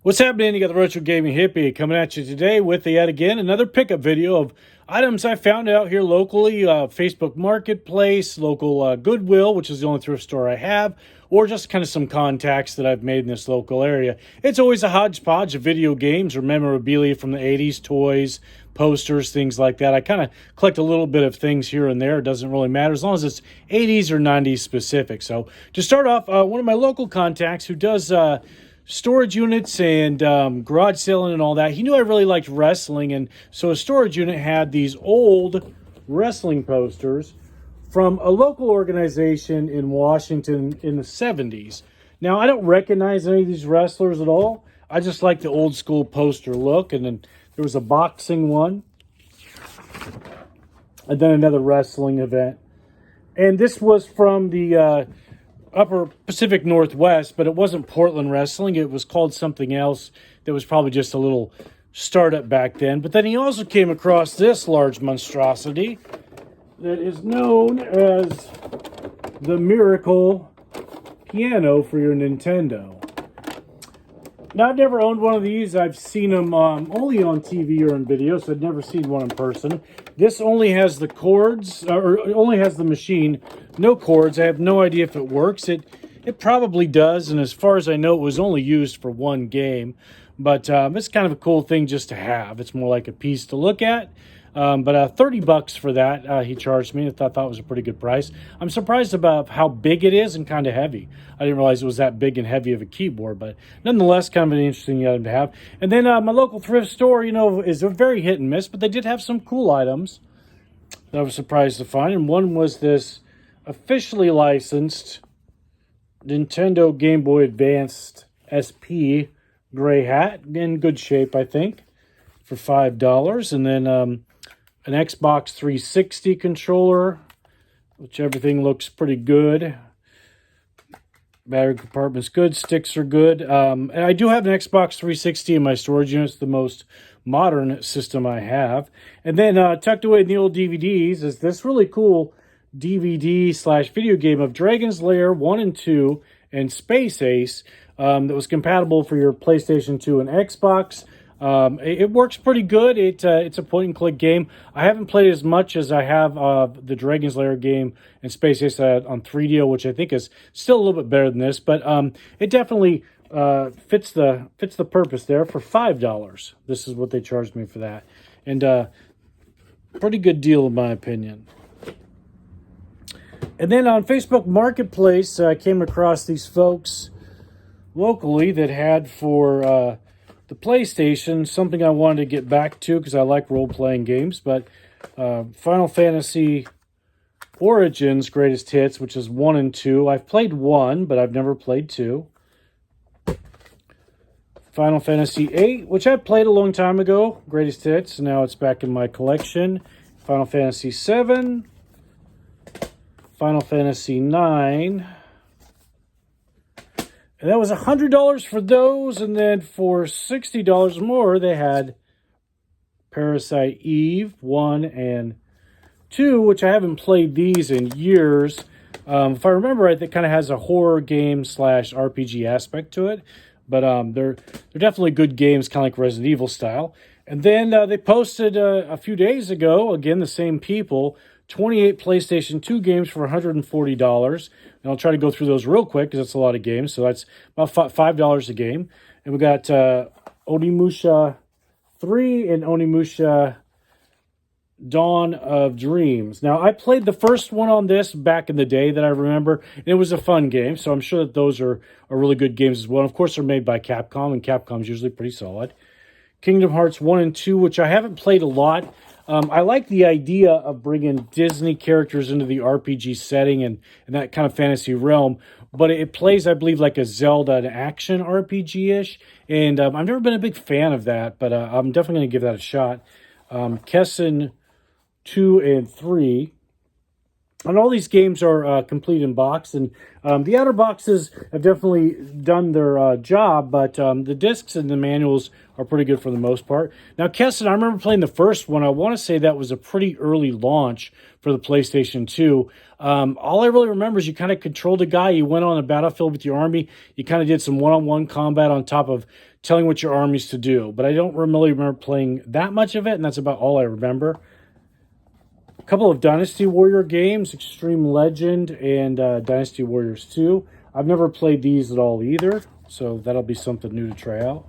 What's happening? You got the Retro Gaming Hippie coming at you today with yet again another pickup video of items I found out here locally, Facebook Marketplace, local Goodwill, which is the only thrift store I have, or just kind of some contacts that I've made in this local area. It's always a hodgepodge of video games or memorabilia from the 80s, toys, posters, things like that. I kind of collect a little bit of things here and there. It doesn't really matter as long as it's 80s or 90s specific. So to start off, one of my local contacts who does storage units and garage selling and all that. He knew I really liked wrestling, and so a storage unit had these old wrestling posters from a local organization in Washington in the 70s. Now, I don't recognize any of these wrestlers at all. I just like the old school poster look, and then there was a boxing one, and then another wrestling event. And this was from the Upper Pacific Northwest, but it wasn't Portland Wrestling. It was called something else that was probably just a little startup back then. But then he also came across this large monstrosity that is known as the Miracle Piano for your Nintendo. Now, I've never owned one of these. I've seen them only on TV or in video, so I've never seen one in person. This only has the cords, or only has the machine, no cords. I have no idea if it works. It probably does, and as far as I know, it was only used for one game. But it's kind of a cool thing just to have. It's more like a piece to look at. But $30 for that he charged me. I thought that was a pretty good price. I'm surprised about how big it is and kind of heavy. I didn't realize it was that big and heavy of a keyboard, but nonetheless, kind of an interesting item to have. And then my local thrift store, is a very hit and miss, but they did have some cool items that I was surprised to find. And one was this officially licensed Nintendo Game Boy Advanced SP gray hat, in good shape, I think, for $5. And then an Xbox 360 controller, which everything looks pretty good. Battery compartment's good, sticks are good. And I do have an Xbox 360 in my storage unit. It's the most modern system I have. And then tucked away in the old DVDs is this really cool DVD/video game of Dragon's Lair 1 and 2 and Space Ace that was compatible for your PlayStation 2 and Xbox. It works pretty good. It's a point-and-click game. I haven't played as much as I have the Dragon's Lair game and Space Ace on 3DO, which I think is still a little bit better than this. But it definitely fits the purpose there for $5. This is what they charged me for that, and pretty good deal in my opinion. And then on Facebook Marketplace, I came across these folks locally that had for the PlayStation, something I wanted to get back to because I like role-playing games, but Final Fantasy Origins Greatest Hits, which is 1 and 2. I've played 1, but I've never played 2. Final Fantasy 8, which I played a long time ago, Greatest Hits. Now it's back in my collection. Final Fantasy 7. Final Fantasy 9. And that was $100 for those, and then for $60 more, they had Parasite Eve 1 and 2, which I haven't played these in years. If I remember right, it kind of has a horror game / RPG aspect to it, but they're definitely good games, kind of like Resident Evil style. And then they posted a few days ago, again, the same people, 28 PlayStation 2 games for $140. And I'll try to go through those real quick because that's a lot of games. So that's about $5 a game. And we got Onimusha 3 and Onimusha Dawn of Dreams. Now, I played the first one on this back in the day that I remember. And it was a fun game. So I'm sure that those are really good games as well. And of course, they're made by Capcom. And Capcom's usually pretty solid. Kingdom Hearts 1 and 2, which I haven't played a lot. I like the idea of bringing Disney characters into the RPG setting and that kind of fantasy realm, but it plays, I believe, like a Zelda and action RPG-ish, and I've never been a big fan of that, but I'm definitely going to give that a shot. Kessen 2 and 3, And all these games are complete in box, and the outer boxes have definitely done their job, but the discs and the manuals are pretty good for the most part. Now, Keston, I remember playing the first one. I want to say that was a pretty early launch for the PlayStation 2. All I really remember is you kind of controlled a guy. You went on a battlefield with your army. You kind of did some one-on-one combat on top of telling what your armies to do. But I don't really remember playing that much of it, and that's about all I remember. Couple of Dynasty Warrior games, Extreme Legend and Dynasty Warriors 2. I've never played these at all either, so that'll be something new to try out.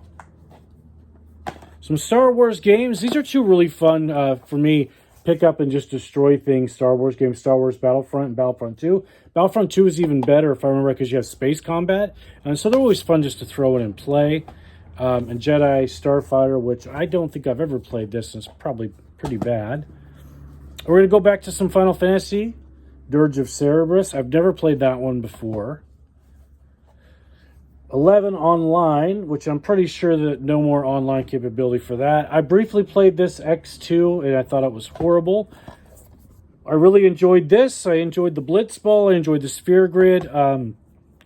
Some Star Wars games. These are two really fun for me. Pick up and just destroy things. Star Wars games, Star Wars Battlefront and Battlefront 2. Battlefront 2 is even better if I remember, because you have space combat. And so they're always fun just to throw in and play. And Jedi Starfighter, which I don't think I've ever played this, and it's probably pretty bad. We're going to go back to some Final Fantasy, Dirge of Cerberus. I've never played that one before. 11 Online, which I'm pretty sure that no more online capability for that. I briefly played this X2, and I thought it was horrible. I really enjoyed this. I enjoyed the Blitzball. I enjoyed the Sphere Grid. I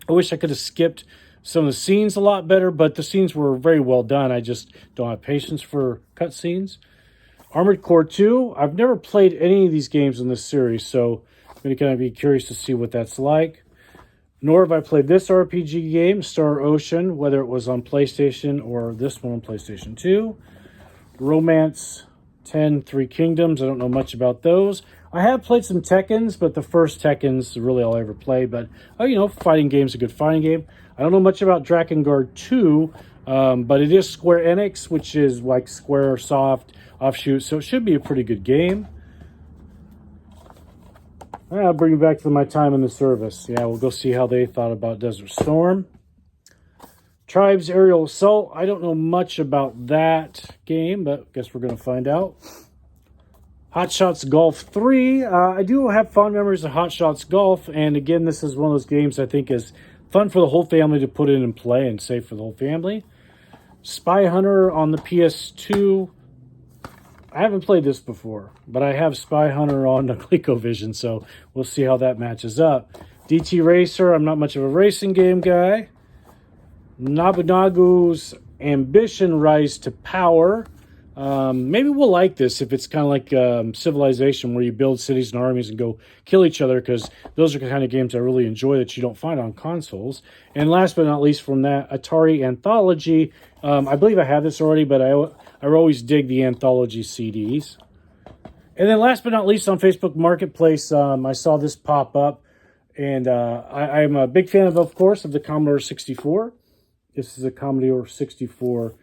wish I could have skipped some of the scenes a lot better, but the scenes were very well done. I just don't have patience for cutscenes. Armored Core 2. I've never played any of these games in this series, so I'm going to kind of be curious to see what that's like. Nor have I played this RPG game, Star Ocean, whether it was on PlayStation or this one on PlayStation 2. Romance 10, Three Kingdoms. I don't know much about those. I have played some Tekkens, but the first Tekken's really all I ever played. But, fighting game's a good fighting game. I don't know much about Drakengard 2, but it is Square Enix, which is like Squaresoft offshoot, so it should be a pretty good game. I'll bring you back to my time in the service. Yeah, we'll go see how they thought about Desert Storm. Tribes Aerial Assault. I don't know much about that game, but I guess we're going to find out. Hot Shots Golf 3. I do have fond memories of Hot Shots Golf, and again, this is one of those games I think is fun for the whole family to put in and play, and safe for the whole family. Spy Hunter on the PS2. I haven't played this before, but I have Spy Hunter on the ColecoVision, so we'll see how that matches up. DT Racer, I'm not much of a racing game guy. Nobunagu's Ambition Rise to Power. Maybe we'll like this if it's kind of like Civilization, where you build cities and armies and go kill each other, because those are the kind of games I really enjoy that you don't find on consoles. And last but not least from that, Atari Anthology. I believe I have this already, but I always dig the Anthology CDs. And then last but not least, on Facebook Marketplace, I saw this pop up, and I'm a big fan of course, of the Commodore 64. This is a Commodore 64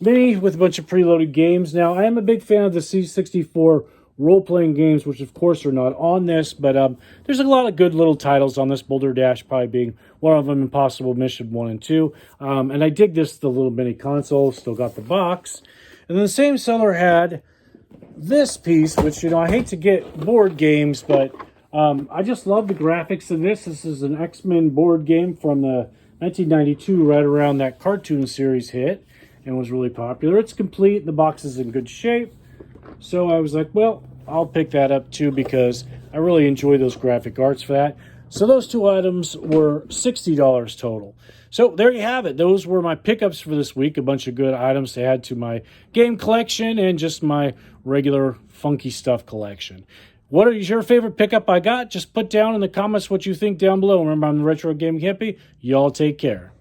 Mini with a bunch of preloaded games. Now, I am a big fan of the C64 role-playing games, which of course are not on this, but there's a lot of good little titles on this, Boulder Dash probably being one of them, Impossible Mission 1 and 2. And I dig this, the little mini console, still got the box. And then the same seller had this piece, which, I hate to get board games, but I just love the graphics of this. This is an X-Men board game from the 1992, right around that cartoon series hit, and was really popular. It's complete. The box is in good shape. So I was like, well, I'll pick that up too, because I really enjoy those graphic arts for that. So those two items were $60 total. So there you have it. Those were my pickups for this week. A bunch of good items to add to my game collection and just my regular funky stuff collection. What is your favorite pickup I got? Just put down in the comments what you think down below. Remember, I'm the Retro Gaming Hippie. Y'all take care.